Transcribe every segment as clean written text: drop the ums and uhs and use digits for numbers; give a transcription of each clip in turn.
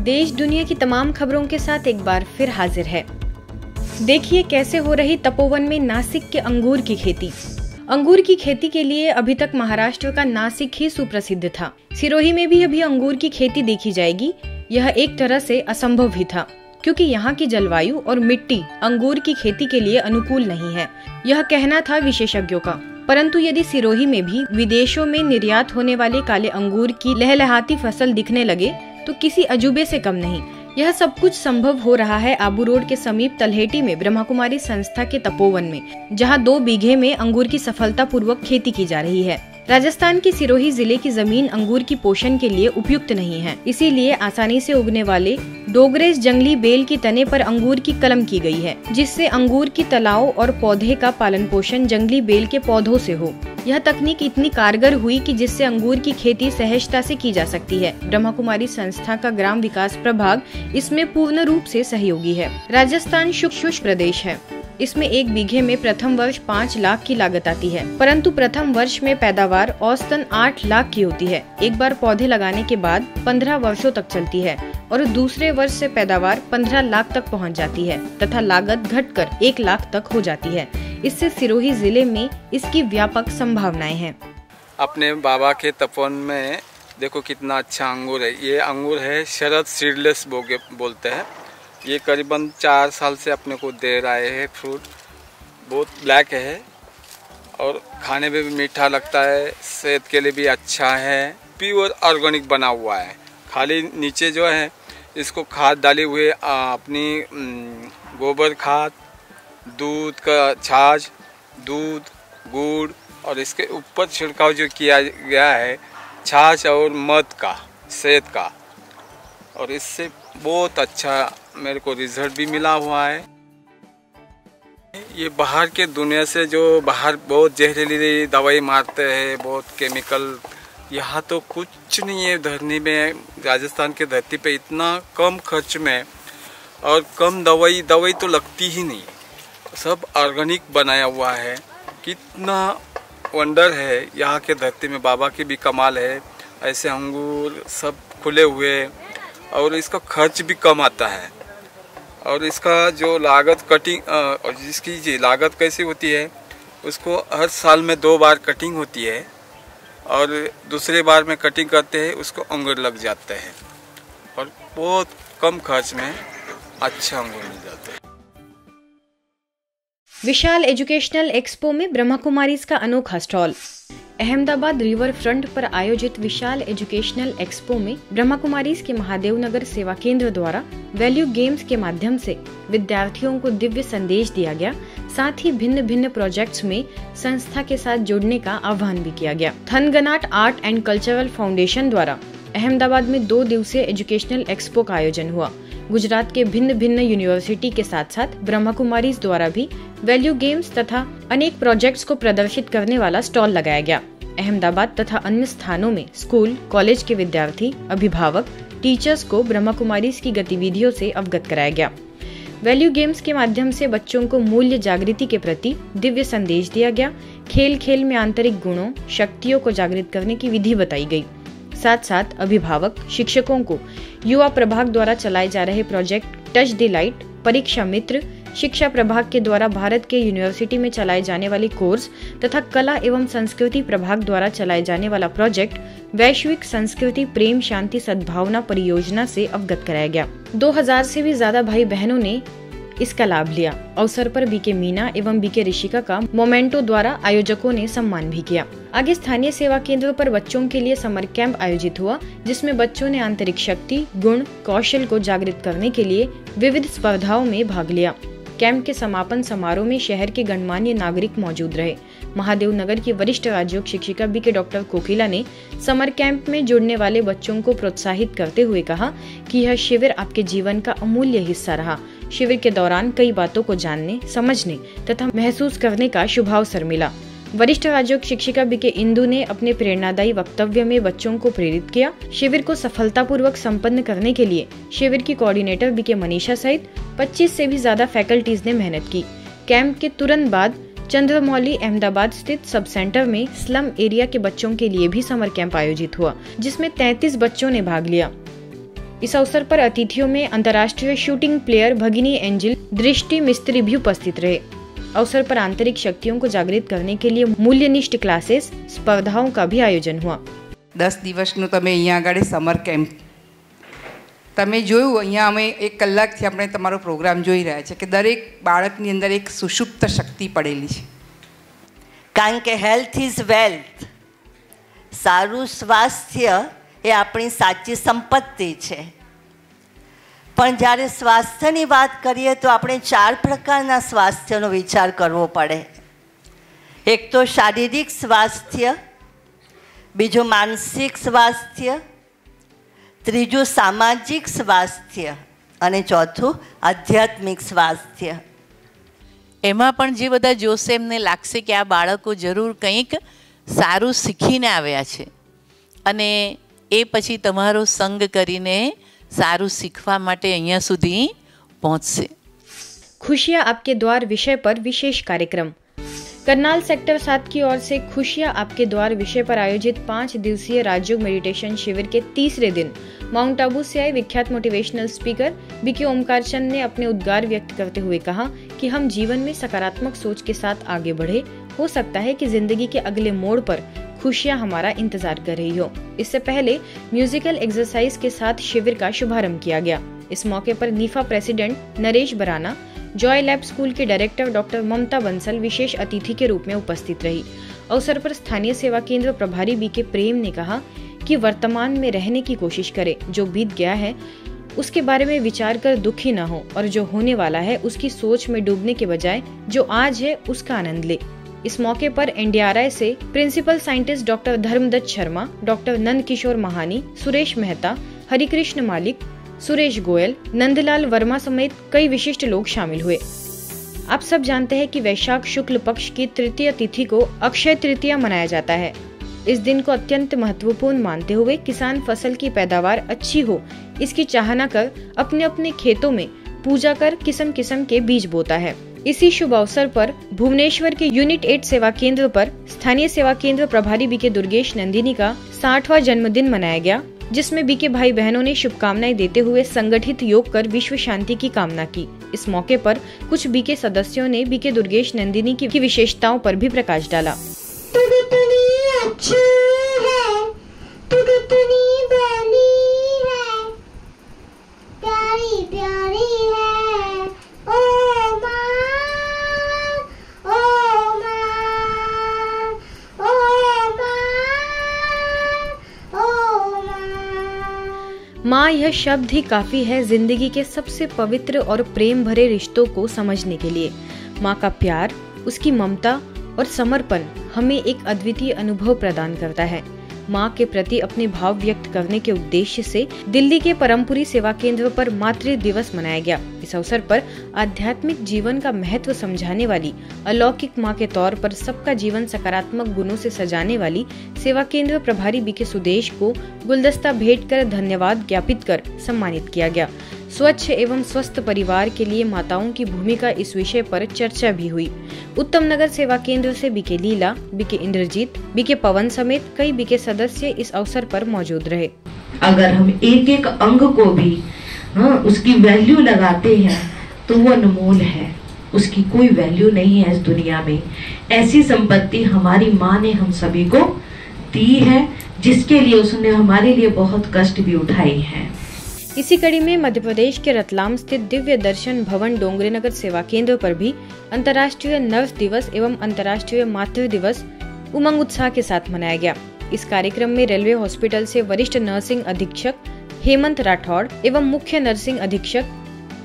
देश दुनिया की तमाम खबरों के साथ एक बार फिर हाजिर है। देखिए कैसे हो रही तपोवन में नासिक के अंगूर की खेती। अंगूर की खेती के लिए अभी तक महाराष्ट्र का नासिक ही सुप्रसिद्ध था। सिरोही में भी अभी अंगूर की खेती देखी जाएगी। यह एक तरह से असंभव ही था, क्योंकि यहाँ की जलवायु और मिट्टी अंगूर की खेती के लिए अनुकूल नहीं है, यह कहना था विशेषज्ञों का। परंतु यदि सिरोही में भी विदेशों में निर्यात होने वाले काले अंगूर की लहलहाती फसल दिखने लगे तो किसी अजूबे से कम नहीं। यह सब कुछ संभव हो रहा है आबू रोड के समीप तलहेटी में ब्रह्मा कुमारी संस्था के तपोवन में, जहां 2 बीघे में अंगूर की सफलतापूर्वक खेती की जा रही है। राजस्थान की सिरोही जिले की जमीन अंगूर की पोषण के लिए उपयुक्त नहीं है, इसीलिए आसानी से उगने वाले डोगरेज जंगली बेल की तने पर अंगूर की कलम की गई है, जिससे अंगूर की तलाओं और पौधे का पालन पोषण जंगली बेल के पौधों से हो। यह तकनीक इतनी कारगर हुई कि जिससे अंगूर की खेती सहजता से की जा सकती है। ब्रह्मा कुमारी संस्था का ग्राम विकास प्रभाग इसमें पूर्ण रूप से सहयोगी है। राजस्थान शुष्क प्रदेश है। इसमें 1 बीघे में प्रथम वर्ष 5 लाख की लागत आती है, परंतु प्रथम वर्ष में पैदावार औसतन 8 लाख की होती है। एक बार पौधे लगाने के बाद 15 वर्षों तक चलती है और दूसरे वर्ष से पैदावार 15 लाख तक पहुंच जाती है तथा लागत घटकर 1 लाख तक हो जाती है। इससे सिरोही जिले में इसकी व्यापक संभावनाएं हैं। अपने बाबा के तपोवन में देखो कितना अच्छा अंगूर है। ये अंगूर है शरद सीडलेस बोलते हैं। ये करीबन 4 साल से अपने को दे रहे हैं। फ्रूट बहुत ब्लैक है और खाने में भी मीठा लगता है, सेहत के लिए भी अच्छा है। प्योर ऑर्गेनिक बना हुआ है। खाली नीचे जो है इसको खाद डाले हुए अपनी गोबर खाद, दूध का छाछ, दूध, गुड़ और इसके ऊपर छिड़काव जो किया गया है छाछ और मध का, सेहत का, और इससे बहुत अच्छा मेरे को रिजल्ट भी मिला हुआ है। ये बाहर के दुनिया से जो बाहर बहुत जहरीली दवाई मारते हैं, बहुत केमिकल, यहाँ तो कुछ नहीं है। धरनी में राजस्थान के धरती पे इतना कम खर्च में और कम दवाई तो लगती ही नहीं, सब ऑर्गेनिक बनाया हुआ है। कितना वंडर है यहाँ के धरती में। बाबा की भी कमाल है। ऐसे अंगूर सब खुले हुए और इसका खर्च भी कम आता है। और इसका जो लागत कटिंग और जिसकी लागत कैसी होती है, उसको हर साल में 2 बार कटिंग होती है और दूसरे बार में कटिंग करते हैं उसको अंगूर लग जाते हैं और बहुत कम खर्च में अच्छा अंगूर मिल जाता है। विशाल एजुकेशनल एक्सपो में ब्रह्मा कुमारीज का अनोखा स्टॉल। अहमदाबाद रिवर फ्रंट पर आयोजित विशाल एजुकेशनल एक्सपो में ब्रह्मा कुमारीज के महादेव नगर सेवा केंद्र द्वारा वैल्यू गेम्स के माध्यम से विद्यार्थियों को दिव्य संदेश दिया गया। साथ ही भिन्न भिन्न प्रोजेक्ट्स में संस्था के साथ जुड़ने का आह्वान भी किया गया। थनगनाट आर्ट एंड कल्चरल फाउंडेशन द्वारा अहमदाबाद में 2 दिवसीय एजुकेशनल एक्सपो का आयोजन हुआ। गुजरात के भिन्न भिन्न यूनिवर्सिटी के साथ साथ ब्रह्मा कुमारीज द्वारा भी वैल्यू गेम्स तथा अनेक प्रोजेक्ट्स को प्रदर्शित करने वाला स्टॉल लगाया गया। अहमदाबाद तथा अन्य स्थानों में स्कूल, कॉलेज के विद्यार्थी, अभिभावक, टीचर्स को ब्रह्मा कुमारीज की गतिविधियों से अवगत कराया गया। वैल्यू गेम्स के माध्यम से बच्चों को मूल्य जागृति के प्रति दिव्य संदेश दिया गया। खेल खेल में आंतरिक गुणों, शक्तियों को जागृत करने की विधि बताई गई। साथ साथ अभिभावक, शिक्षकों को युवा प्रभाग द्वारा चलाए जा रहे प्रोजेक्ट टच द लाइट, परीक्षा मित्र, शिक्षा प्रभाग के द्वारा भारत के यूनिवर्सिटी में चलाए जाने वाले कोर्स तथा कला एवं संस्कृति प्रभाग द्वारा चलाए जाने वाला प्रोजेक्ट वैश्विक संस्कृति प्रेम शांति सद्भावना परियोजना से अवगत कराया गया। 2000 से भी ज्यादा भाई बहनों ने इसका लाभ लिया। अवसर पर बीके मीना एवं बीके ऋषिका का मोमेंटो द्वारा आयोजकों ने सम्मान भी किया। आगे स्थानीय सेवा केंद्रों पर बच्चों के लिए समर कैंप आयोजित हुआ, जिसमें बच्चों ने आंतरिक शक्ति, गुण, कौशल को जागृत करने के लिए विविध स्पर्धाओं में भाग लिया। कैंप के समापन समारोह में शहर के गणमान्य नागरिक मौजूद रहे। महादेव नगर की वरिष्ठ राजयोग शिक्षिका बीके डॉक्टर कोकिला ने समर कैंप में जुड़ने वाले बच्चों को प्रोत्साहित करते हुए कहा कि यह शिविर आपके जीवन का अमूल्य हिस्सा रहा। शिविर के दौरान कई बातों को जानने, समझने तथा महसूस करने का शुभ अवसर मिला। वरिष्ठ राजयोग शिक्षिका बीके इंदु ने अपने प्रेरणादायी वक्तव्य में बच्चों को प्रेरित किया। शिविर को सफलतापूर्वक संपन्न करने के लिए शिविर की कोऑर्डिनेटर बीके मनीषा सहित 25 से भी ज्यादा फैकल्टीज ने मेहनत की। कैंप के तुरंत बाद चंद्रमौली अहमदाबाद स्थित सब सेंटर में स्लम एरिया के बच्चों के लिए भी समर कैंप आयोजित हुआ, जिसमें 33 बच्चों ने भाग लिया। इस अवसर पर अतिथियों में अंतर्राष्ट्रीय शूटिंग प्लेयर भगिनी एंजल दृष्टि मिस्त्री भी उपस्थित रहे। अवसर पर आंतरिक शक्तियों को जागृत करने के लिए मूल्यनिष्ठ क्लासेस स्पर्धाओं का भी आयोजन हुआ। 10 દિવસનું તમે અહીંયા આગળ સમર કેમ્પ તમે જોયું, અહીંયા અમે 1 કલાકથી આપણે તમારો પ્રોગ્રામ જોઈ રહ્યા છે કે દરેક બાળકની અંદર એક સુષુપ્ત શક્તિ પડેલી છે, કારણ કે હેલ્થ ઇઝ વેલ્થ, સારું સ્વાસ્થ્ય એ આપણી સાચી સંપત્તિ છે। પણ જ્યારે સ્વાસ્થ્યની વાત કરીએ તો આપણે 4 પ્રકારના સ્વાસ્થ્યનો વિચાર કરવો પડે। એક તો શારીરિક સ્વાસ્થ્ય, બીજું માનસિક સ્વાસ્થ્ય, ત્રીજું સામાજિક સ્વાસ્થ્ય અને ચોથું આધ્યાત્મિક સ્વાસ્થ્ય। એમાં પણ જે બધા જોશે એમને લાગશે કે આ બાળકો જરૂર કંઈક સારું શીખીને આવ્યા છે અને એ પછી તમારો સંગ કરીને સારું શીખવા માટે અહીંયા સુધી પહોંચશે। खुशियाँ आपके द्वार विषय पर विशेष कार्यक्रम। करनाल सेक्टर 7 की ओर से खुशियाँ आपके द्वार विषय पर आयोजित 5 दिवसीय राजयोग मेडिटेशन शिविर के तीसरे दिन माउंट आबू से आए विख्यात मोटिवेशनल स्पीकर बीके ओमकार चंद ने अपने उद्गार व्यक्त करते हुए कहा कि हम जीवन में सकारात्मक सोच के साथ आगे बढ़े। हो सकता है कि जिंदगी के अगले मोड़ पर खुशियाँ हमारा इंतजार कर रही हो। इससे पहले म्यूजिकल एक्सरसाइज के साथ शिविर का शुभारंभ किया गया। इस मौके पर नीफा प्रेसिडेंट नरेश बराना, जॉय लैब स्कूल के डायरेक्टर डॉक्टर ममता बंसल विशेष अतिथि के रूप में उपस्थित रही। अवसर पर स्थानीय सेवा केंद्र प्रभारी बीके प्रेम ने कहा कि वर्तमान में रहने की कोशिश करें, जो बीत गया है उसके बारे में विचार कर दुखी न हो और जो होने वाला है उसकी सोच में डूबने के बजाय जो आज है उसका आनंद ले। इस मौके पर NDRI से principal scientist doctor Dharmdatt Sharma, doctor Nand Kishore Mahani, Suresh Mehta, Harikrishna Malik, Suresh Goyal, Nandlal Verma समेत कई विशिष्ट लोग शामिल हुए। आप सब जानते हैं कि वैशाख शुक्ल पक्ष की तृतीय तिथि को अक्षय तृतीया मनाया जाता है। इस दिन को अत्यंत महत्वपूर्ण मानते हुए किसान फसल की पैदावार अच्छी हो इसकी चाहना कर अपने अपने खेतों में पूजा कर किस्म किस्म के बीज बोता है। इसी शुभ अवसर पर भुवनेश्वर के यूनिट 8 सेवा केंद्र पर स्थानीय सेवा केंद्र प्रभारी बीके दुर्गेश नंदिनी का 60वां जन्मदिन मनाया गया, जिसमें बीके भाई बहनों ने शुभकामनाएं देते हुए संगठित योग कर विश्व शांति की कामना की। इस मौके पर कुछ बीके सदस्यों ने बीके दुर्गेश नंदिनी की विशेषताओं पर भी प्रकाश डाला। माँ यह शब्द ही काफी है जिंदगी के सबसे पवित्र और प्रेम भरे रिश्तों को समझने के लिए। माँ का प्यार, उसकी ममता और समर्पण हमें एक अद्वितीय अनुभव प्रदान करता है। माँ के प्रति अपने भाव व्यक्त करने के उद्देश्य से दिल्ली के परमपुरी सेवा केंद्र पर मातृ दिवस मनाया गया। इस अवसर पर आध्यात्मिक जीवन का महत्व समझाने वाली अलौकिक माँ के तौर पर सबका जीवन सकारात्मक गुणों से सजाने वाली सेवा केंद्र प्रभारी बीके सुदेश को गुलदस्ता भेंट कर धन्यवाद ज्ञापित कर सम्मानित किया गया। स्वच्छ एवं स्वस्थ परिवार के लिए माताओं की भूमिका इस विषय पर चर्चा भी हुई। उत्तम नगर सेवा केंद्र से बीके लीला, बीके इंद्रजीत, बीके पवन समेत कई बीके सदस्य इस अवसर पर मौजूद रहे। अगर हम एक एक अंग को भी उसकी वैल्यू लगाते हैं तो वो अनमोल है, उसकी कोई वैल्यू नहीं है इस दुनिया में। ऐसी संपत्ति हमारी माँ ने हम सभी को दी है, जिसके लिए उसने हमारे लिए बहुत कष्ट भी उठाए हैं। इसी कड़ी में मध्य प्रदेश के रतलाम स्थित दिव्य दर्शन भवन डोंगरीनगर सेवा केंद्र पर भी अंतर्राष्ट्रीय नर्स दिवस एवं अंतर्राष्ट्रीय मातृ दिवस उमंग उत्साह के साथ मनाया गया। इस कार्यक्रम में रेलवे हॉस्पिटल से वरिष्ठ नर्सिंग अधीक्षक हेमंत राठौड़ एवं मुख्य नर्सिंग अधीक्षक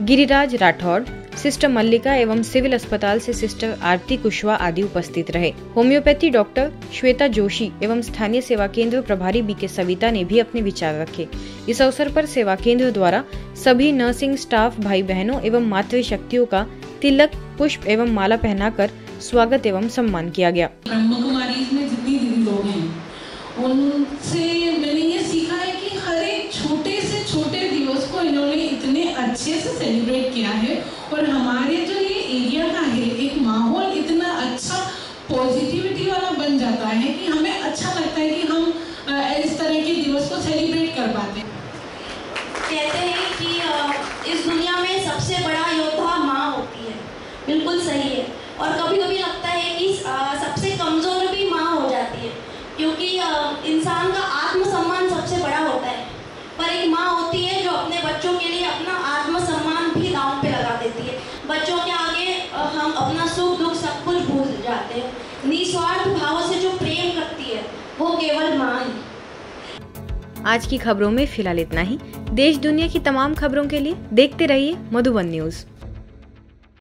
गिरिराज राठौड़, सिस्टर मल्लिका एवं सिविल अस्पताल से सिस्टर आरती कुशवाहा आदि उपस्थित रहे। होम्योपैथी डॉक्टर श्वेता जोशी एवं स्थानीय सेवा केंद्र प्रभारी बीके सविता ने भी अपने विचार रखे। इस अवसर पर सेवा केंद्र द्वारा सभी नर्सिंग स्टाफ भाई बहनों एवं मातृ शक्तियों का तिलक, पुष्प एवं माला पहनाकर स्वागत एवं सम्मान किया गया। ब्रह्म कुमारी में जितनी दीदी लोग हैं उनसे मैंने ये सीखा है कि हर एक छोटे से छोटे दिवस को इन्होंने इतने अच्छे से सेलिब्रेट किया है और हमारे जो ये एरिया का है एक माहौल इतना अच्छा पॉजिटिविटी वाला बन जाता है कि हमें अच्छा लगता है कि हम इस तरह के दिवस को सेलिब्रेट कर पाते हैं। बिल्कुल सही है। और कभी कभी लगता है कि सबसे कमज़ोर भी माँ हो जाती है, क्योंकि इंसान का आत्मसम्मान सबसे बड़ा होता है, पर एक माँ होती है जो अपने बच्चों के लिए अपना आत्मसम्मान भी दांव पे लगा देती है। बच्चों के आगे हम अपना सुख दुख सब कुछ भूल जाते हैं। निस्वार्थ भाव से जो प्रेम करती है वो केवल माँ ही। आज की खबरों में फिलहाल इतना ही। देश दुनिया की तमाम खबरों के लिए देखते रहिए मधुबन न्यूज़।